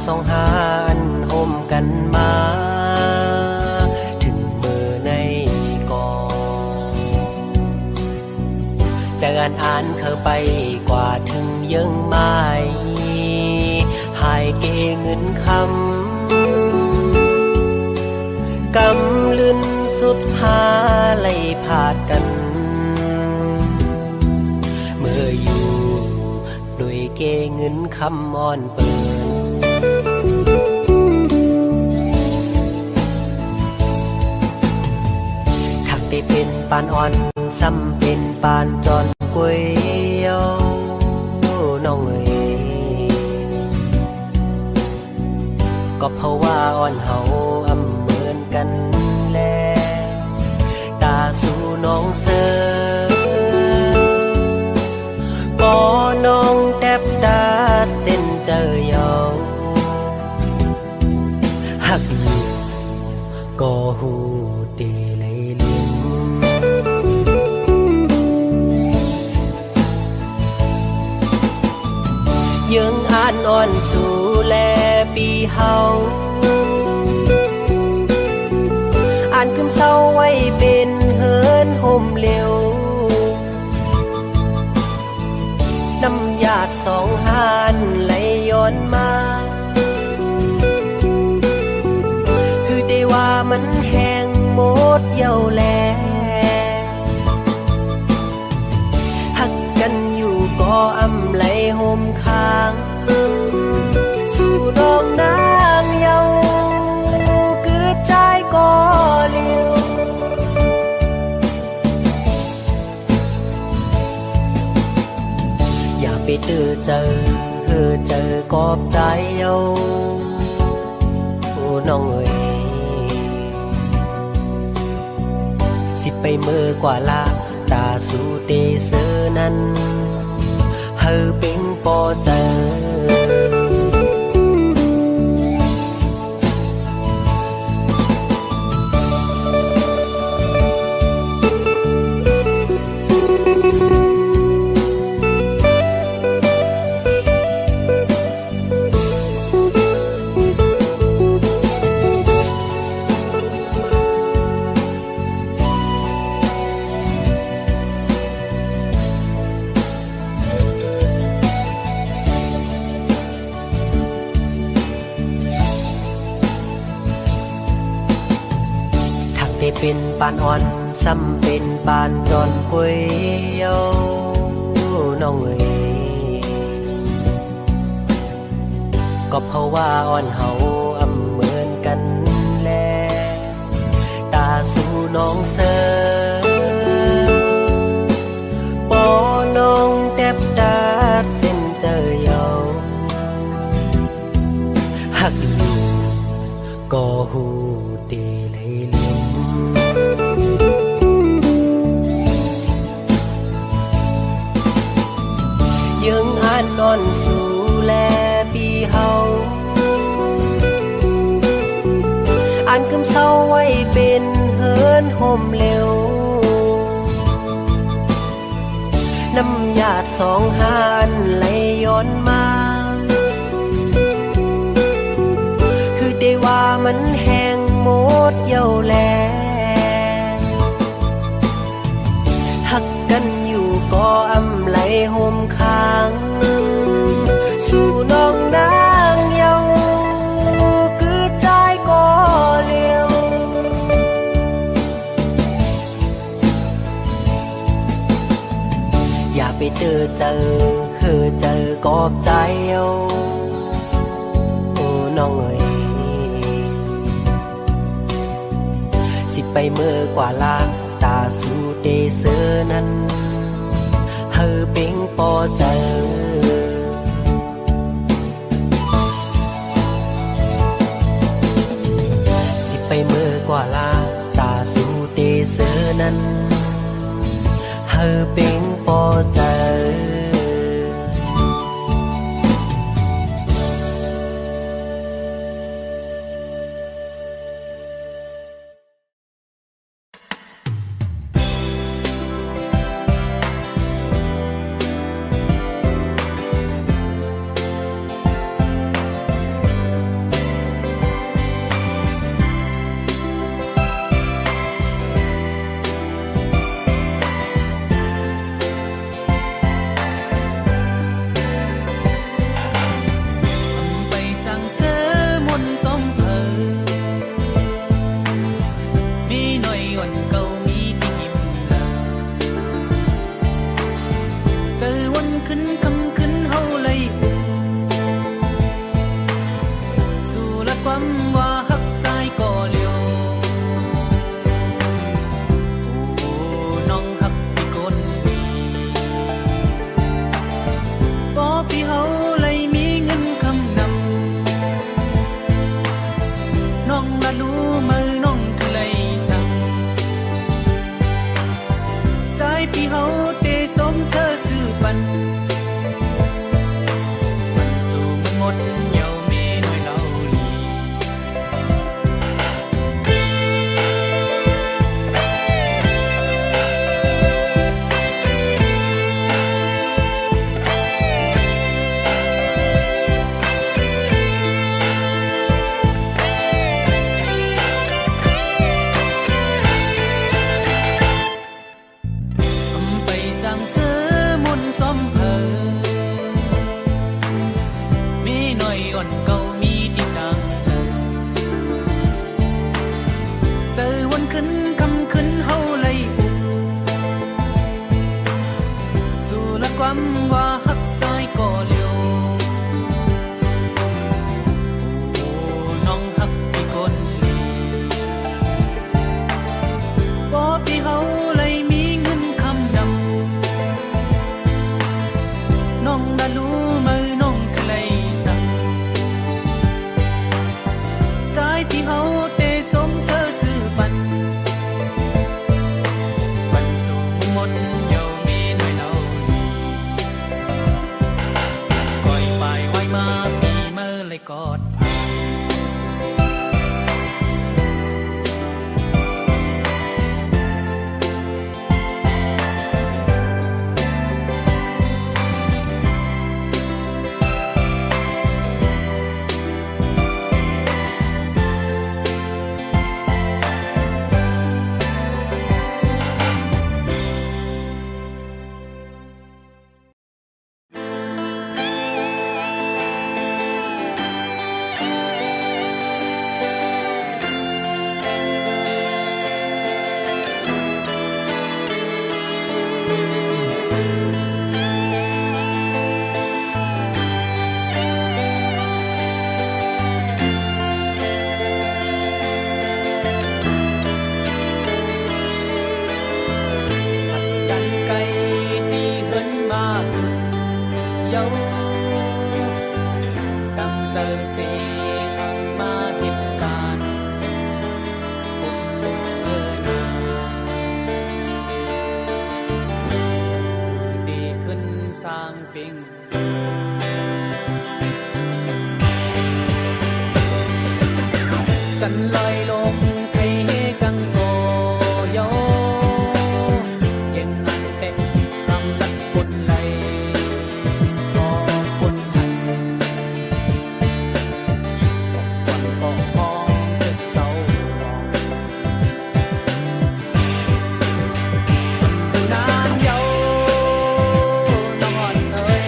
สองหาอันโฮมกันมาถึงเมื่อในก่อนจะอ่านเข้าไปกว่าถึงยังไม่หายเกเงินคำกำลืนสุดหาไล่ผาดกันเมื่ออยู่โดยเกเงินคำอ่อนเปิดถักได้เป็นปานอ่อนซ้ำเป็นปานจอนกวยเยาน้องเอ๋ยก็เพราะว่าอ่อนเฮาอำเหมือนกันแลตาสู่น้องเสือก็น้องแทบดาเส้นเจอเยาหักอยู่ก็หูเตเลยลิ้มยังอ่านอ่อนสู่แลปีเฮาอ่านกึมเศร้าไว้เป็นเฮินห่มเร็วน้ำหยาดสองหานไหลย้อนมาคือได้ว่ามันแห้งหมดเย้าแลหักกันอยู่ก็อำไหลห่มค้างสู่ดองนางเยาคือใจก็เลี้ยวอย่าไปเจอกอบใจเยาโอ้น้องเอ๋ยสิไปเมื่อกว่าละตาสู่เตเซอนั้นเฮอเป็นปอเจอเป็นปานอ่อนซ้ำเป็นปานจอนกวยเยาน้องเอ๋ยก็เพราะว่าอ่อนเฮาอำเหมือนกันแลตาสู่น้องเสือปอน้องแทบดาเส้นเจอเยาหักอยู่ก็หูเตเลยลิ้มยังอ่านนอนสู่แลปีเฮาอ่านกึมเศร้าไว้เป็นเฮินห่มเร็วน้ำหยาดสองหานไหลย้อนมาคือได้ว่ามันแห้งหมดเย้าแลหักกันอยู่ก็อำไหลห่มค้างสู่น้องนางเยาคือใจก็เลี้ยวอย่าไปเจอกอบใจเยาโอ้น้องเอ๋ยสิไปเมื่อกว่าลาตาสู่เตเซอนั้นเฮอเป็งปอเจอสิไปเมื่อกว่าลาตาสู่เตเซอนั้นเฮอเป็งปอเจอ ที่เฮาเตสมเสอซื่อปันมันสูงหมดเหยาเมน้อยเราลีไปสั่งซื้อมุนสมเพอมีหน่อยอ่อนเก่ามีติดดังเสือวันขึ้นคำขึ้นเฮาเลยอุบสู่ละความว่าหักซอยก่อเลียวโอ้น้องหักที่คนลีบ่ที่เฮาเลยมีเงินคำดำน้องดาลูมือน้องเคยสั่งสายที่เฮาเตสมเสอซื่อปันปันสูงหมดเหยาเมน้อยเราลีก่อยไปไว้มาปีเมื่อเลยกอดยันไกลตีเหินมาเยาดังเจอเสียงมาเหตุการณ์ปุ่นเมื่อนาดีขึ้นสร้างเป่งสันลอยลงไทยกังโกโยยังหันเต็มคำลักบนไหลก็บนหันวันก็พองตึกเสาหลอกอยู่นานเยาน้องอ่อนเอ่ย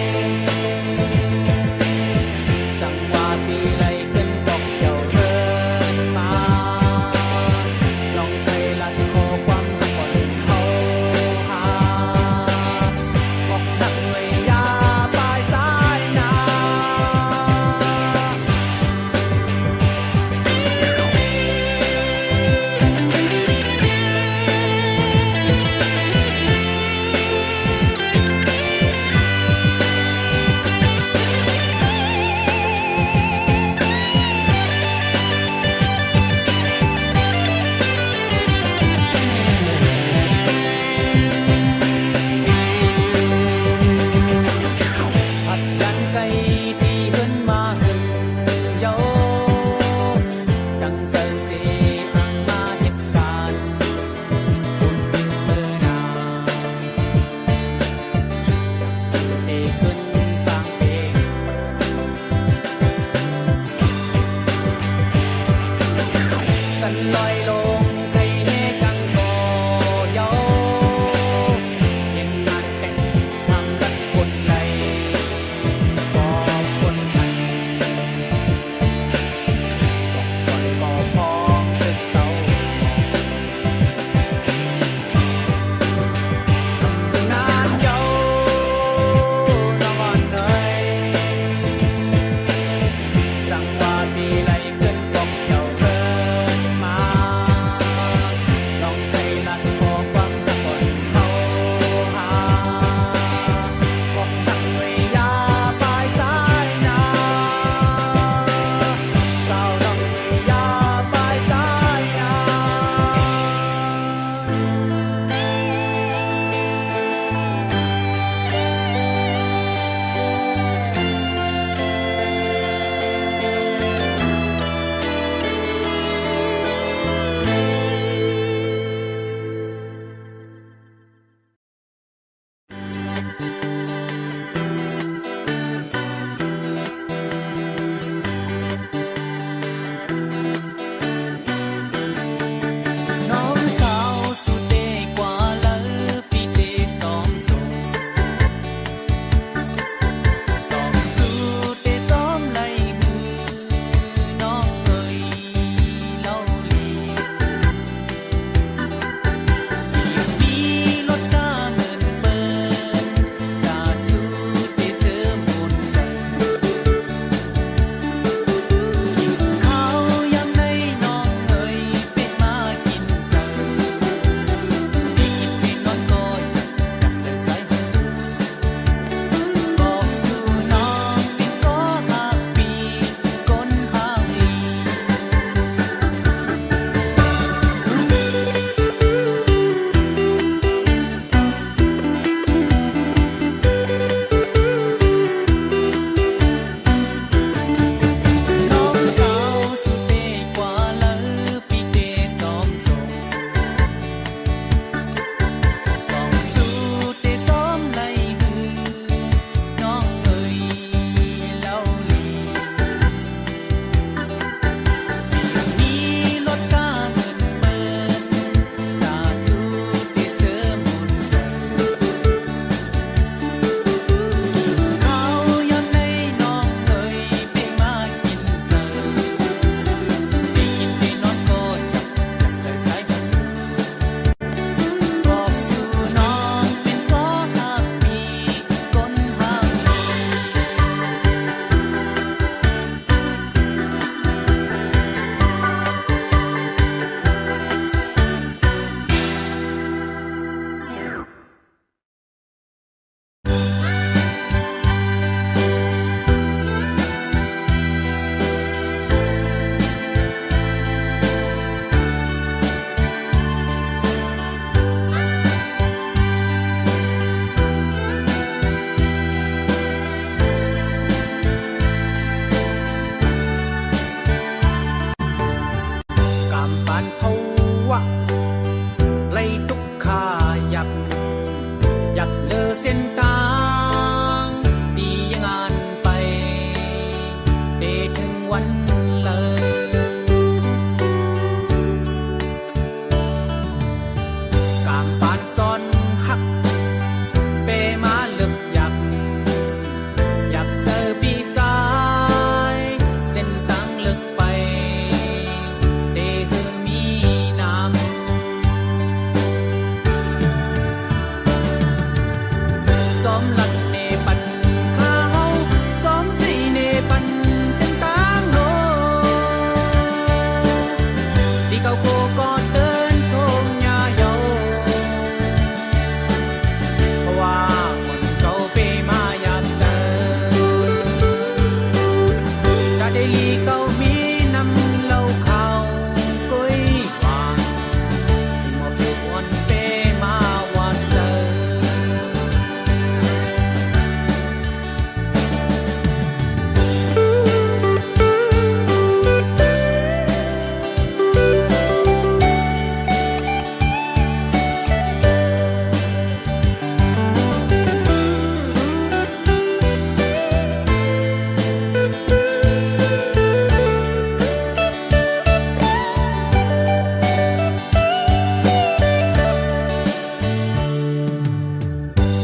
สั่งว่าปีไหลขึ้นตกเยาเรินมา ยับเลอเส้นกลางดียังอ่านไปเดถึงวันเลยกามปานซ้อนหักเปมาลึกยับเซอร์ปีซ้ายเส้นตั้งลึกไปเดหือมีน้ำซ้อมลัดเนปันข้าวซ้อมสีเนปันเส้นตั้งโนที่เขาโคก็เดินโพงยาเยาเพราะว่าคนเขาเปมาอยากเซอจะได้ลีเขามีน้ำเหล้าขาวกุ้ยหวานที่มาผูกวันเปมาวาดเซอ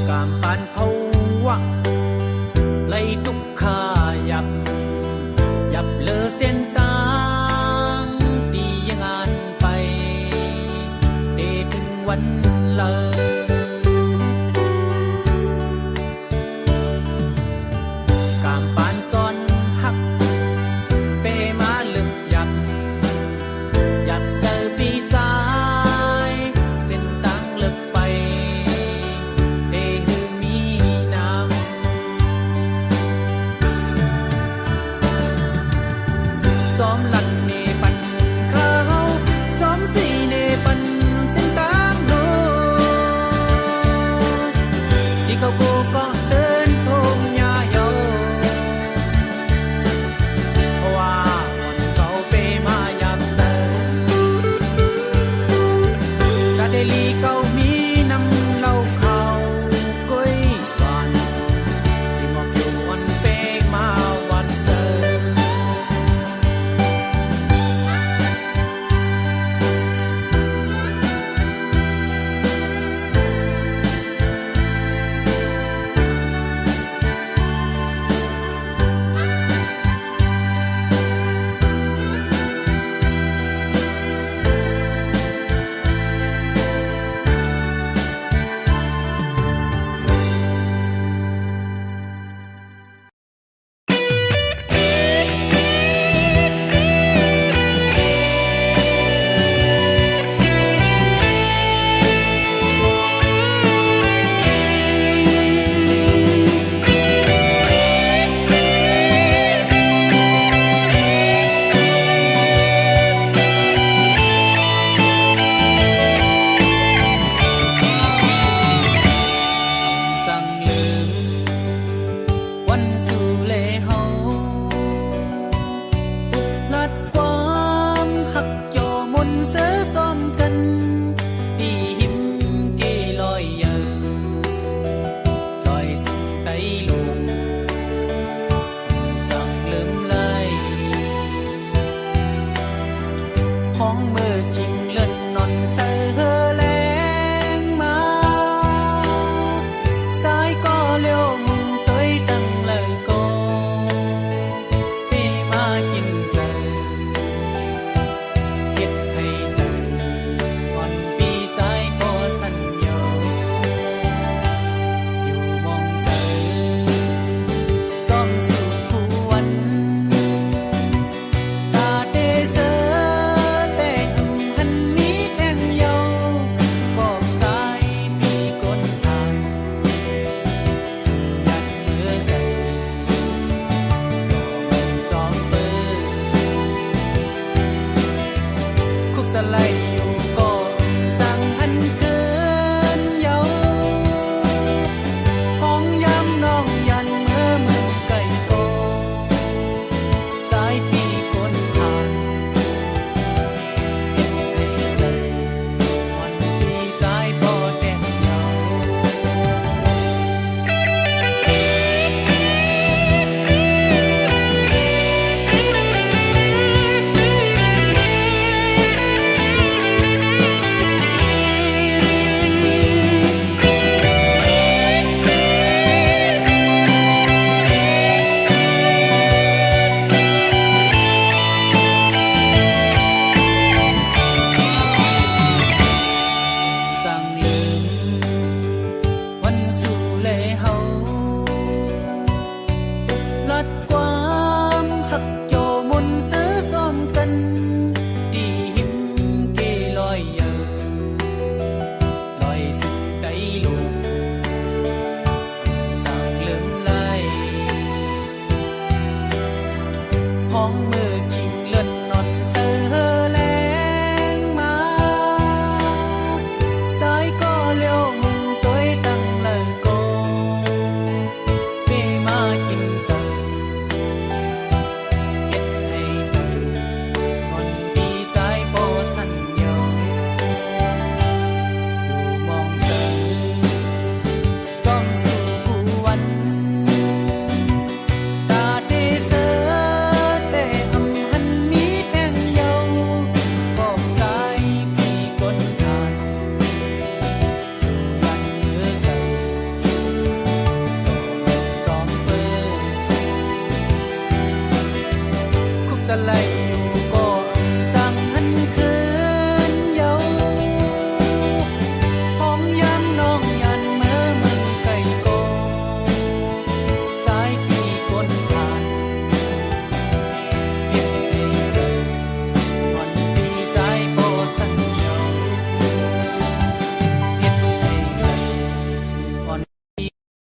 กามปานภาวะไล่ทุกขายับเลอเส้นตางดียังอ่านไปเดถึงวันเลยกามปานซ้อนหักเปมาลึกยับเซอร์ปีซ้ายเส้นตั้งลึกไปเดหือมีน้ำซ้อมลัดเนปันข้าวซ้อมสีเนปันเส้นตั้งโนที่เขาโกก็เดินพงยาเยาเพราะว่าคนเขาเปมาอยากเซอจะได้ลีเขามีน้ำเหล้าขาวกุ้ยหวานที่มอบอยู่วันเปมาวันเซอ ก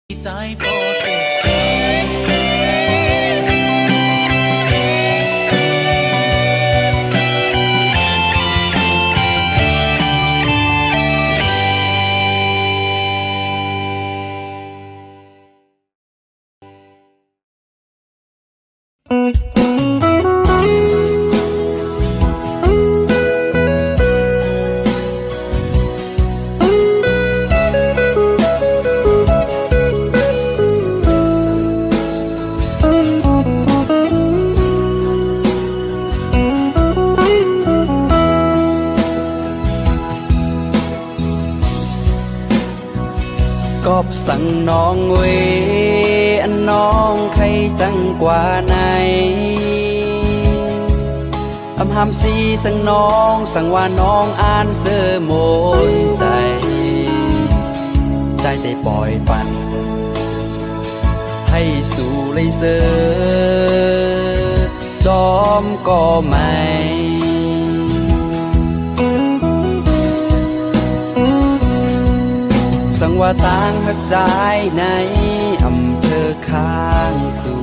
สายโปรเตกอบสั่งน้องเวอันน้องใครจังกว่าไหนอำหามสีสั่งน้องสั่งว่าน้องอ่านเสื้อโมนใจใจได้ปล่อยปันให้สู่เลยเสือจอมก็ไม่สั่งว่าต่างหักใจในอำเภอข้างสู่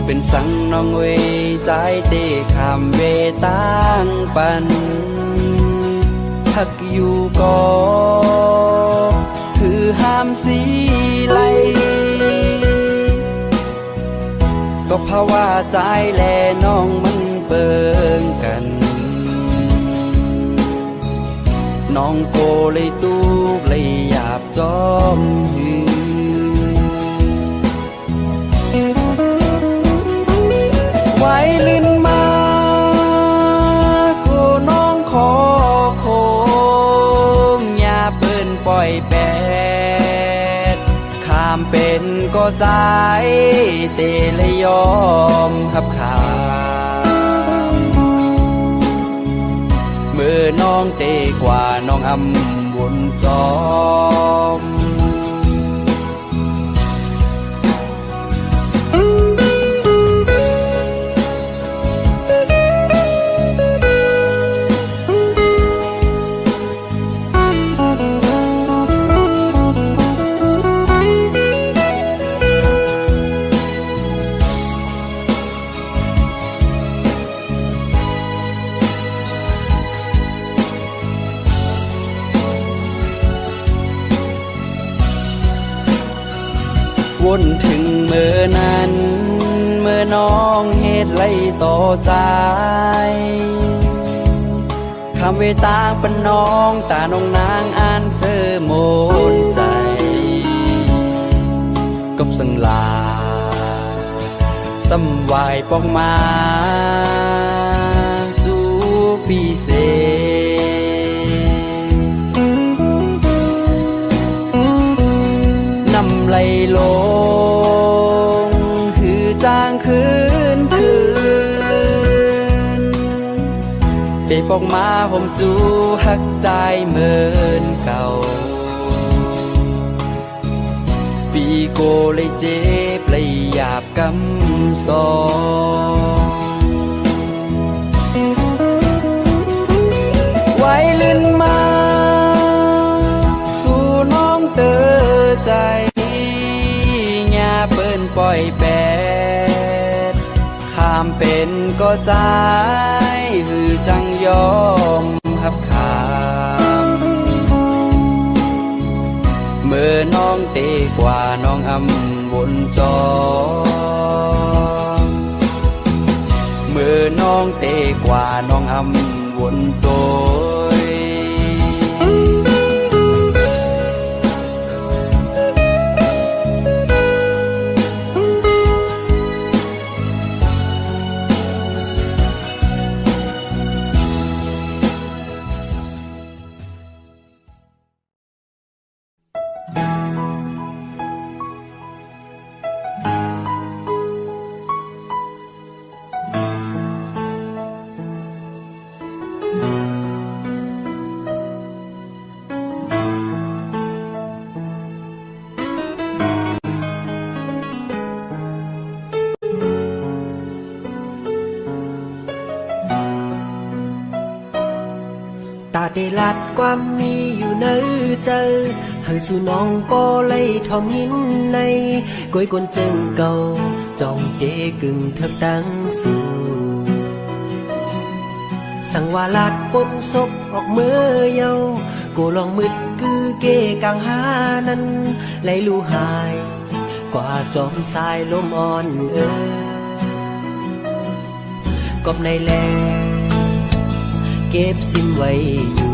เป็นสั่งน้องเวใจเตะขามเวต่างปันทักอยู่ก็คือห้ามสีไหลก็เพราะว่าใจแลน้องมันเปิงกันน้องโกเลยตูกเลยหยาบจอมหือไว้ลื่นมาโกน้องขอโคมอย่าเปิ้นปล่อยแปดข้ามเป็นก็ใจเตเลยยอมหับขาเมื่อน้องเตกว่าน้องอำวนจอมวนถึงเมื่อนั้นเมื่อน้องเหตุไล่ต่อใจคำเวตางเป็นน้องตาน้องนางอ่านเสื้อโมนใจกบสังลาสำวายปองมาจูปีเสนำไหลลงคือจางคืนเปปอกมาผมจูหักใจเหมือนเก่าปีโกเลยเจ็บเลยหยาบกำสองไว้ลื่นมาสู่น้องเตอใจอย่าเปิ้นปล่อยแปดข้ามเป็นก็ใจหือจังยอมหับขามเมื่อน้องเตกว่าน้องอำวนจอเมื่อน้องเตกว่าน้องอำวนโตยตาได้ลัดความมีอยู่ในใจห hơi su nong po lây thom nhìn này cuối con chân cầu trong kế cưng thấp tăng su sangว่าลาดปนศพออกเมื่อเยากูลองมืดคือเกกลางหานั้นไหลลูหายกว่าจอมสายลมอ่อนกบในแลเก็บสิ้นไว้อยู่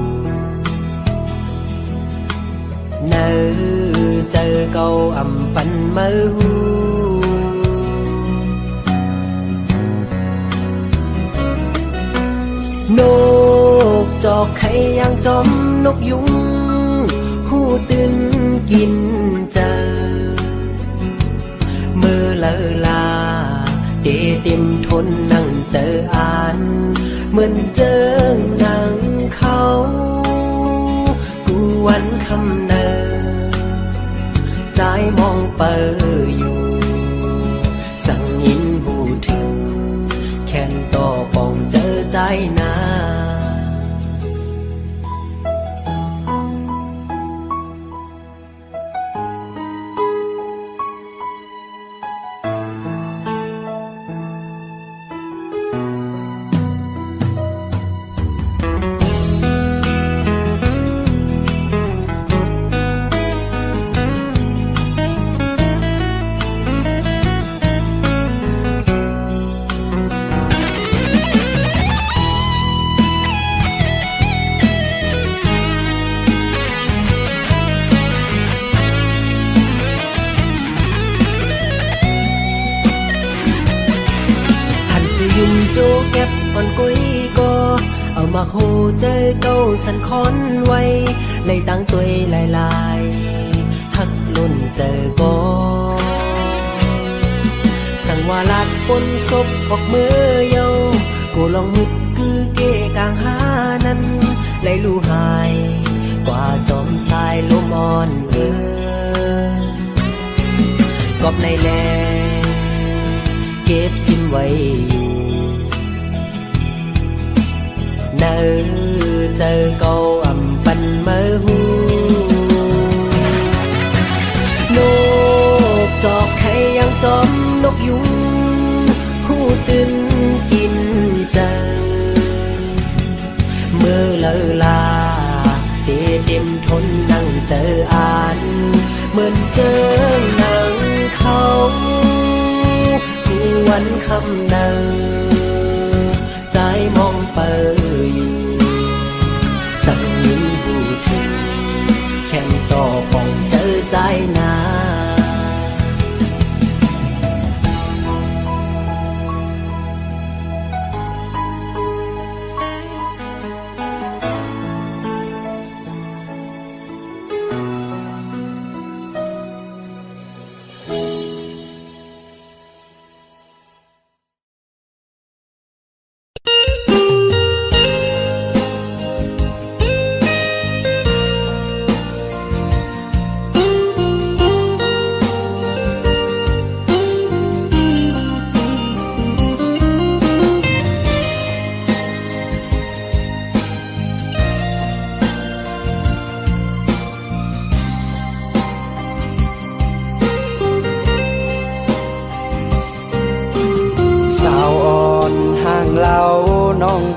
เนื้อเจอเก่าอ่ำปันมือหูนกจอกไข่ยางจอมนกยุงหูตื่นกินเจอเมื่อเลอลาเดเต็มทนนั่งเจออ่านเหมือนเจอหนังเขากูวันคำเนอใจมองเปออยู่สั่งยินหูถึงแค่นต่อปองเจอใจนายินโจเก็บอ่อนกุ้ยก็เอามาโหเจอเก้าสันคอนไว้เลยตั้งตัวลายหักลุ่นเจอก็สั่งว่าลาดปนศพออกมือเยากูลองมึดคือเกกลางหานั้นเลยลูหายกว่าจอมสายลมอ่อนกบในแลเก็บสิ้นไว้อยู่เนื้อเจอเก่าอ่ำปันมือหูนกจอกไข่ยางจอมนกยุงหูตื่นกินเจอเมื่อเลอลาเต็มทนนั่งเจออ่านเหมือนเจอหนังเขาวันคำเดินใจมองเปออยู่สั่งยินหูถึงแข่งต่อปองเจอใจนา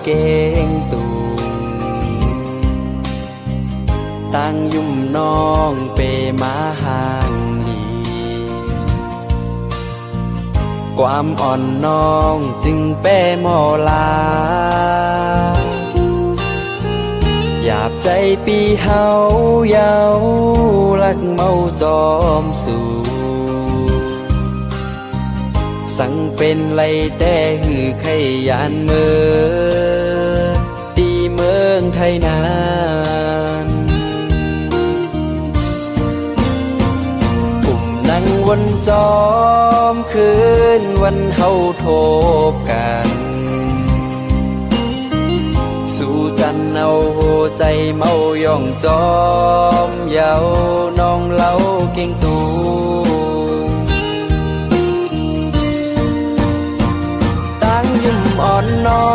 เกงตูตั้งยุ่มน้องเปมาห่างดีความอ่อนน้องจึงเป้มอลาหยาบใจปีเฮาเยาลักเมาจอมสู่สังเป็นไรแต่หือไขยานเมือตีเมืองไทยนานปุ่มนั่งวนจอมคืนวันเฮาโทบกันสู่จันเอาใจเมาย่องจอมเยาน้องเล่าเก่งตูอ่อนน้อ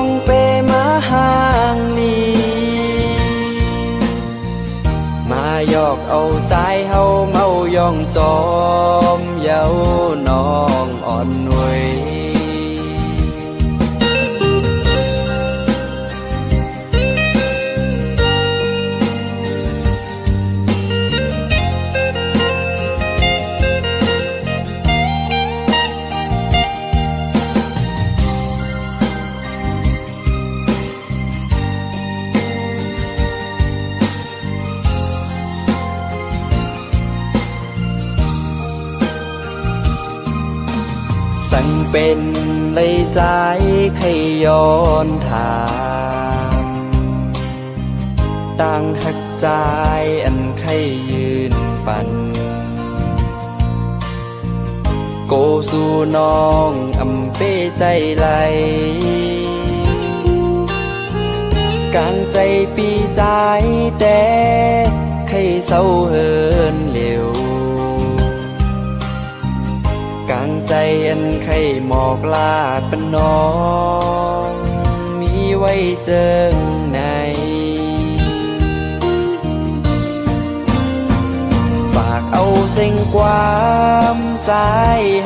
งเปมาห่างลี ยอกเอาใจเฮาเมายองจอมเยาน้องอ่อนหน่วยสั่งเป็นเลยใจใครย้อนถามต่างหักใจอันใครยืนปันโกสู่น้องอำเป้ใจไหลกลางใจปีใจแต่ใครเศร้าเฮินเหลวกลางใจอันใครหมอกลาดเป็นน้องมีไว้เจิงในฝากเอาเส้นความใจ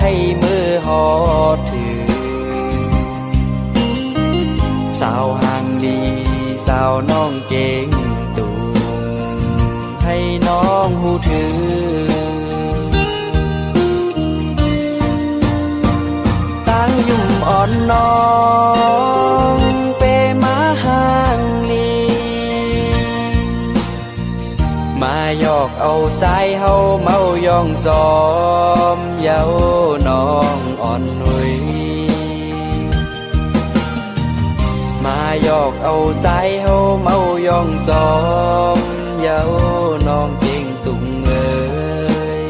ให้มือหอดถือสาวห่างลีสาวน้องเก่งตูให้น้องหูถือตั้งยุ่มอ่อนน้องเปมาห่างลีมาหยอกเอาใจเฮาเมายองจอมเยาน้องอ่อนหนุ่ยมาหยอกเอาใจเฮาเมายองจอมเยาน้องเก่งตุงเอ้ย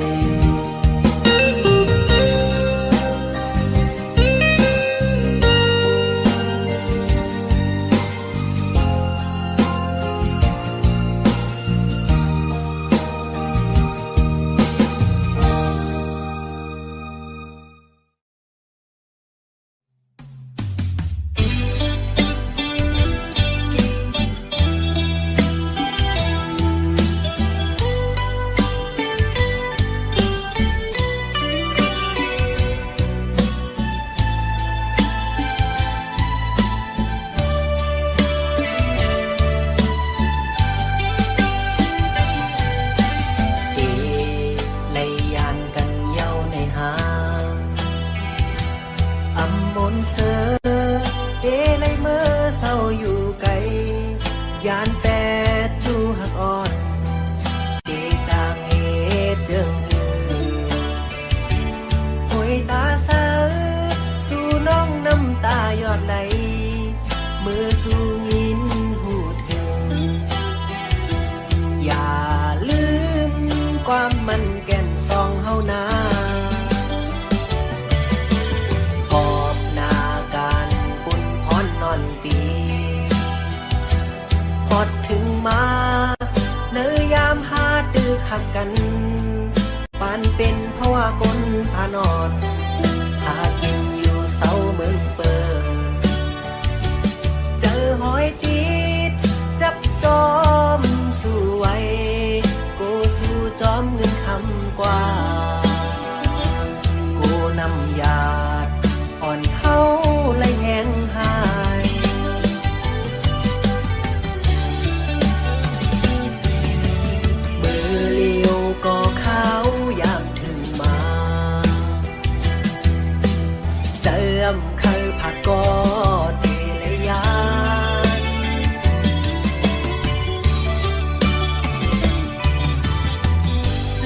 ยานแปดจูหักอ่อนเดจางเหตุเจิงหอยตาสาสู่น้องน้ำตายอดไหลมือสู่ยินหูถึงอย่าลืมความมันแก่นซองเฮานาขอบหน้าการปุ่นพรนอนปีพอดถึงมาเนยยามหาตึกหักกันปานเป็นเพราะว่าคนพานอนหากินอยู่เศร้าเมืองเปิงเจอหอยจีดจับจอมสู่ไว้โกสู่จอมเงินคำกว่าโกนำยาดอ่อนเฮาและแห้งหายก็เขาอยากถึงมาเจิมเคยผักก็เทเลยาน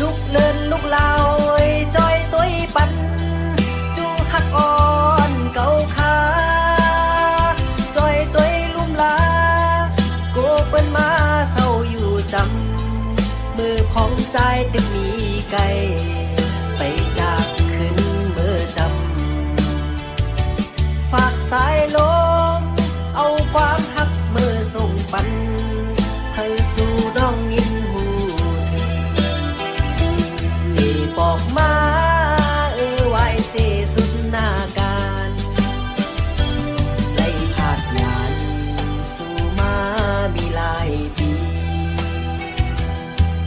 ลุกเลินลุกลาวจอยตุ้ยปันจูหักอ่อนเก่าขาจอยตุ้ยลุ่มลาโกเปิ้นมาเศร้าอยู่จำมือของใจแต่มีไกลไปจากขึ้นเมื่อจำฝากสายลมเอาความหักมือส่งปันให้สู่น้องยินหูถึงที่บอกมาไว้เสสุดหน้าการไล่ผาดยานสู่มามีลายปี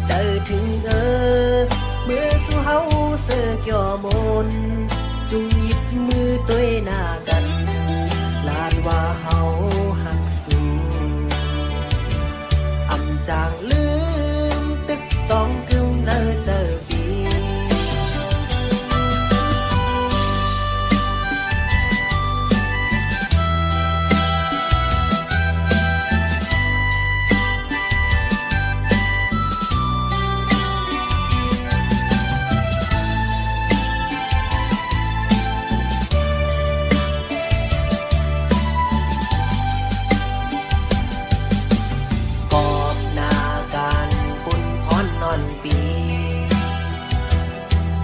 เจอ ย่อมนจุงหยิบมือตัวหน้ากันลานว่าเฮาหักสูอำจางลืมตึกต้องกึมเนอเจอปี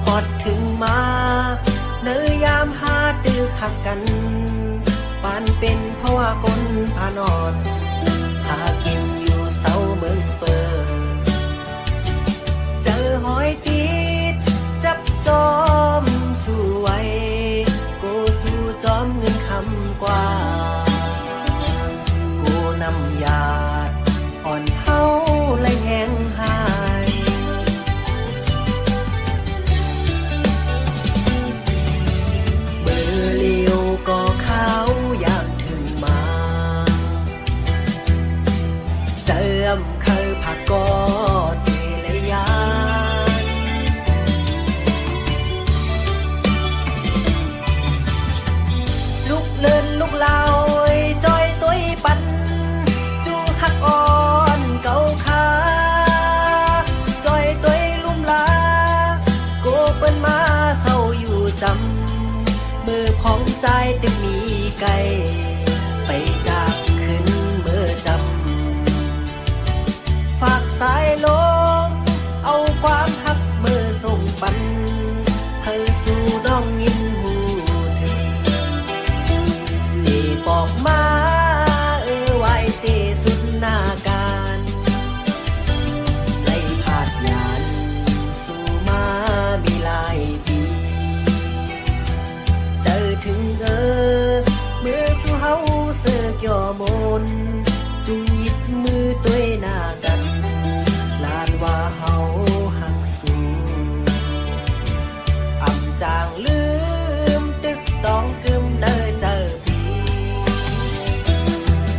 พอดถึงมาเนยยามหาตึกหักกันปานเป็นเพราะว่าคนพานอนหากินอยู่เสาเมืองเปิดเจอหอยติดจับจอมสู้ไว้โกสู้จอมเงินคำกว่าโกนำยาดอ่อนเฮาและแห้งหายก็เขาอยากถึงมาเจิมเคยผักกอดเทเลยานลุกเลินลุกลาวจอยตุ้ยปันจูหักอ่อนเก่าขาจอยตุ้ยลุ่มลาโกเปิ้นมาเศร้าอยู่จำมือของใจตึกมีไกลไปจากขึ้นเมื่อจำฝากสายลมเอาความหักมือส่งปันให้สู่น้องยินหูถึงดีบอกมาไว้เสสุดหน้าการไล่ผาดยานสู่มามีลายปีถึงเมื่อสู่เฮาเสือกย่อมนจุงหยิบมือตัวหน้ากันลานว่าเฮาหักสูอำจางลืมตึกต้องกึมเนอเจอปี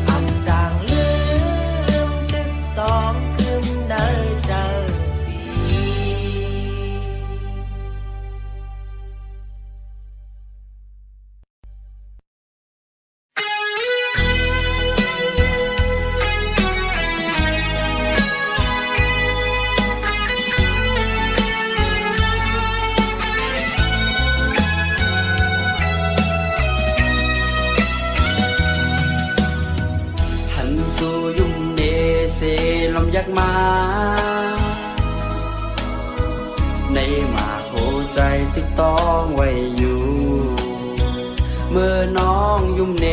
อำจางลืมตึกต้องกึมเนอเจอปีอยากมาในหมากโหใจติดต้องไว้อยู่เมื่อน้องยุ่มเน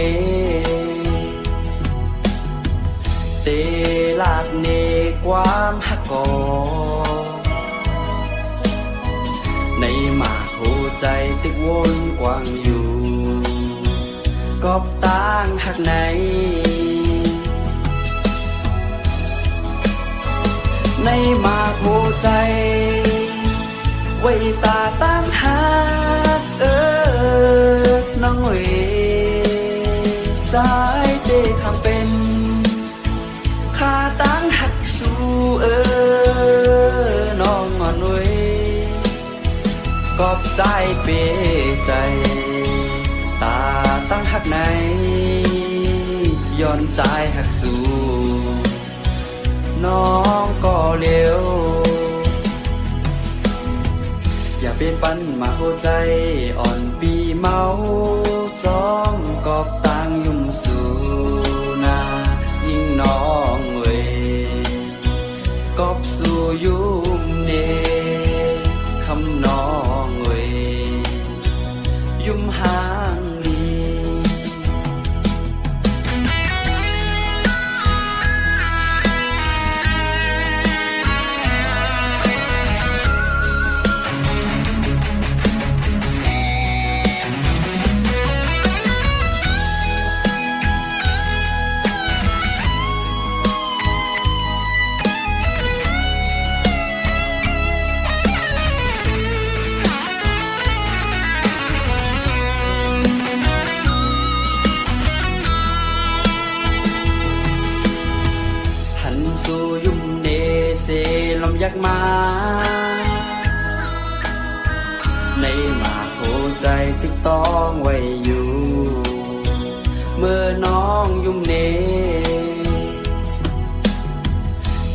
เตลาดเนความหักกอในหมากโหใจติดวนกว้างอยู่กอบต่างหักไหนในหมากหัวใจไว้ตาตั้งหักน้องเอ๋ใจเตะคำเป็นข้าตั้งหักสู้น้องอ่อนเอ๋กอบใจเปใจตาตั้งหักไหนย้อนใจหักสู้น้องก็เลี้ยวอย่าเป็นปันมาหัวใจอ่อนปีเมาจ้องกอบตังยุ่มสู่นายิ่งน้องเว้ยกอบสู่ยุ่มเนคำน้องเว้ยยุ่มห่างลี ลำยักมา ในหมากหัวใจตึกต้องไว้อยู่ เมื่อน้องยุ่มเน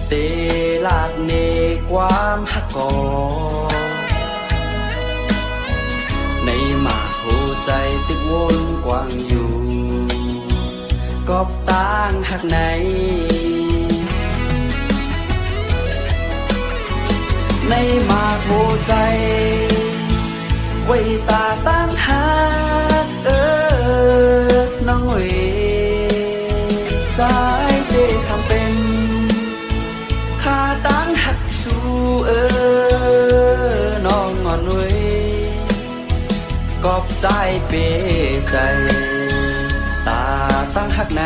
เตลาดเนความหักกอในหมากหัวใจตึกวนกว้างอยู่กอบต่างหักไหนในหมากหัวใจไว้ตาตั้งหักน้องเอ๋สายเตคำเป็นข้าตั้งหักสู้น้องงอนเว้ยกอบใจเปใจตาตั้งหักไหน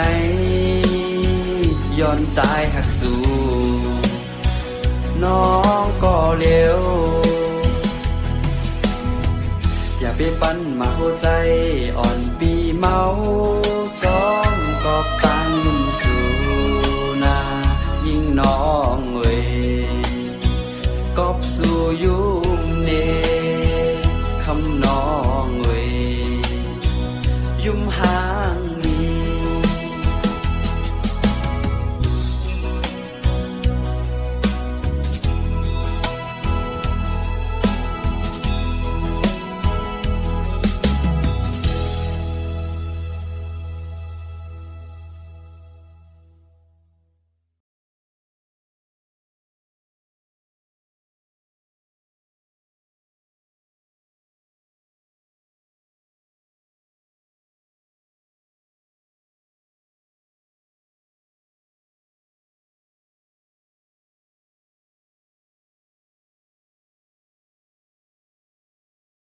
ย้อนใจหักสู้น้องก็เลี้ยวอย่าไปปั้นมาหัวใจอ่อนปีเมาจ้องกอบตั้งยุ่มสู่นายิ่งน้องเว้ยกอบสู่อยู่